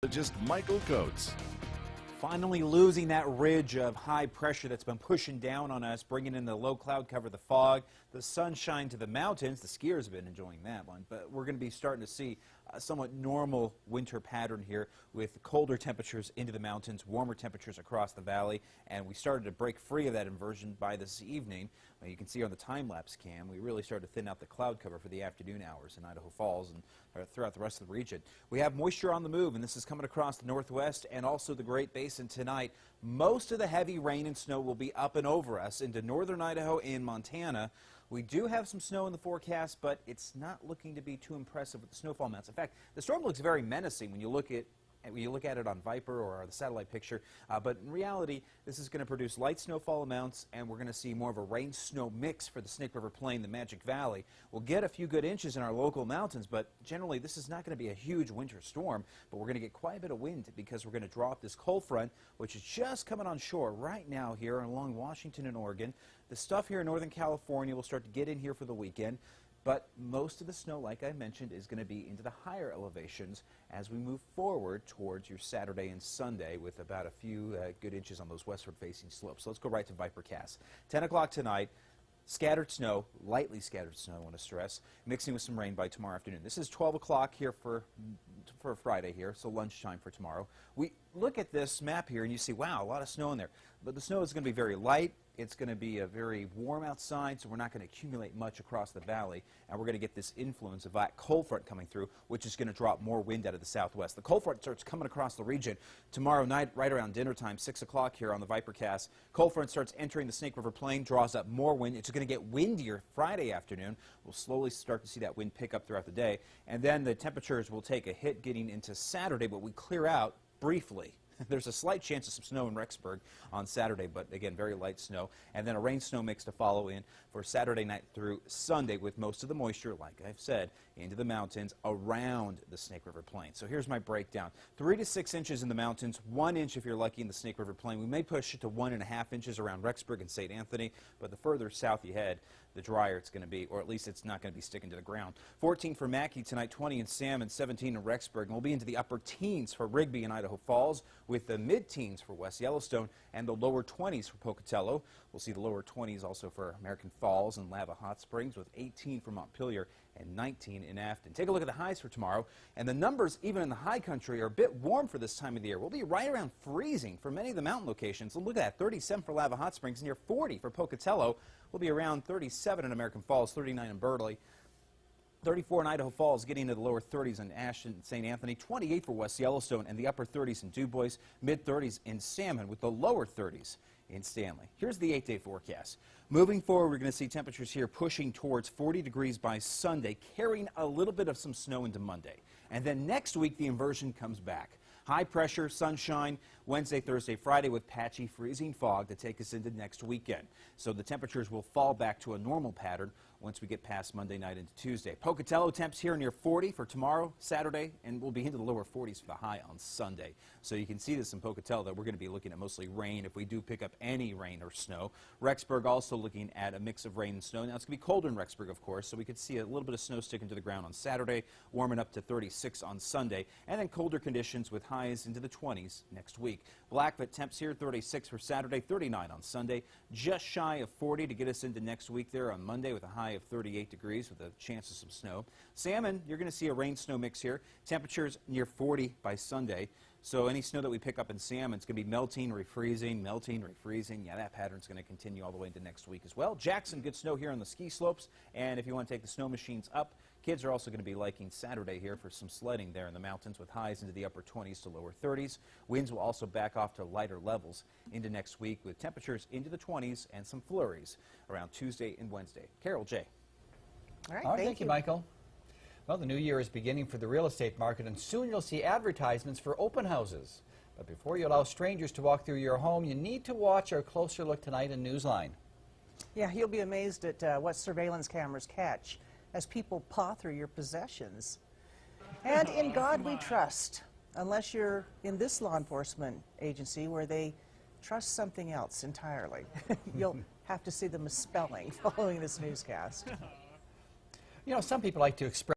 Just Michael Coates. Finally losing that ridge of high pressure that's been pushing down on us, bringing in the low cloud cover, the fog, the sunshine to the mountains. The skiers have been enjoying that one, but we're going to be starting to see a somewhat normal winter pattern here with colder temperatures into the mountains, warmer temperatures across the valley, and we started to break free of that inversion by this evening. You can see on the time-lapse cam, we really started to thin out the cloud cover for the afternoon hours in Idaho Falls and throughout the rest of the region. We have moisture on the move, and this is coming across the northwest and also the Great Basin tonight. Most of the heavy rain and snow will be up and over us into northern Idaho and Montana. We do have some snow in the forecast, but it's not looking to be too impressive with the snowfall amounts. In fact, the storm looks very menacing when you look at it on Viper or the satellite picture, but in reality, this is going to produce light snowfall amounts, and we're going to see more of a rain-snow mix for the Snake River Plain, the Magic Valley. We'll get a few good inches in our local mountains, but generally this is not going to be a huge winter storm, but we're going to get quite a bit of wind because we're going to draw up this cold front, which is just coming on shore right now here along Washington and Oregon. The stuff here in Northern California will start to get in here for the weekend. But most of the snow, like I mentioned, is going to be into the higher elevations as we move forward towards your Saturday and Sunday with about a few good inches on those westward-facing slopes. So let's go right to Vipercast. 10 o'clock tonight, scattered snow, lightly scattered snow, I want to stress, mixing with some rain by tomorrow afternoon. This is 12 o'clock here for Friday here, so lunchtime for tomorrow. We look at this map here and you see, wow, a lot of snow in there. But the snow is going to be very light. It's going to be very warm outside, so we're not going to accumulate much across the valley, and we're going to get this influence of that cold front coming through, which is going to drop more wind out of the southwest. The cold front starts coming across the region tomorrow night, right around dinner time, 6 o'clock here on the Vipercast. Cold front starts entering the Snake River Plain, draws up more wind. It's going to get windier Friday afternoon. We'll slowly start to see that wind pick up throughout the day, and then the temperatures will take a hit getting into Saturday, but we clear out briefly. There's a slight chance of some snow in Rexburg on Saturday, but again, very light snow. And then a rain-snow mix to follow in for Saturday night through Sunday with most of the moisture, like I've said, into the mountains around the Snake River Plain. So here's my breakdown. 3 to 6 inches in the mountains, 1 inch if you're lucky in the Snake River Plain. We may push it to 1.5 inches around Rexburg and St. Anthony, but the further south you head, the drier it's going to be, or at least it's not going to be sticking to the ground. 14 for Mackay tonight, 20 in Salmon, 17 in Rexburg, and we'll be into the upper teens for Rigby and Idaho Falls, with the mid-teens for West Yellowstone and the lower 20s for Pocatello. We'll see the lower 20s also for American Falls and Lava Hot Springs, with 18 for Montpelier and 19 in Afton. Take a look at the highs for tomorrow, and the numbers, even in the high country, are a bit warm for this time of the year. We'll be right around freezing for many of the mountain locations. So look at that, 37 for Lava Hot Springs, near 40 for Pocatello. We'll be around 37 in American Falls, 39 in Burley, 34 in Idaho Falls, getting into the lower 30s in Ashton and St. Anthony, 28 for West Yellowstone, and the upper 30s in DuBois, mid-30s in Salmon, with the lower 30s in Stanley. Here's the 8-day forecast. Moving forward, we're going to see temperatures here pushing towards 40 degrees by Sunday, carrying a little bit of some snow into Monday. And then next week, the inversion comes back. High pressure, sunshine, Wednesday, Thursday, Friday, with patchy freezing fog to take us into next weekend. So the temperatures will fall back to a normal pattern once we get past Monday night into Tuesday. Pocatello temps here near 40 for tomorrow, Saturday, and we'll be into the lower 40s for the high on Sunday. So you can see this in Pocatello that we're going to be looking at mostly rain if we do pick up any rain or snow. Rexburg also looking at a mix of rain and snow. Now it's going to be colder in Rexburg, of course, so we could see a little bit of snow sticking to the ground on Saturday, warming up to 36 on Sunday, and then colder conditions with highs into the 20s next week. Blackfoot temps here, 36 for Saturday, 39 on Sunday, just shy of 40 to get us into next week there on Monday with a high of 38 degrees with a chance of some snow. Salmon, you're going to see a rain-snow mix here. Temperatures near 40 by Sunday. So any snow that we pick up in Salmon, it's going to be melting, refreezing, melting, refreezing. Yeah, that pattern's going to continue all the way into next week as well. Jackson, good snow here on the ski slopes. And if you want to take the snow machines up, kids are also going to be liking Saturday here for some sledding there in the mountains with highs into the upper 20s to lower 30s. Winds will also back off to lighter levels into next week with temperatures into the 20s and some flurries around Tuesday and Wednesday. Carol, Jay. All right, thank you, Michael. Well, the new year is beginning for the real estate market, and soon you'll see advertisements for open houses. But before you allow strangers to walk through your home, you need to watch our Closer Look tonight in Newsline. Yeah, you'll be amazed at what surveillance cameras catch as people paw through your possessions. And in God we trust, unless you're in this law enforcement agency where they trust something else entirely. You'll have to see the misspelling following this newscast. You know, some people like to express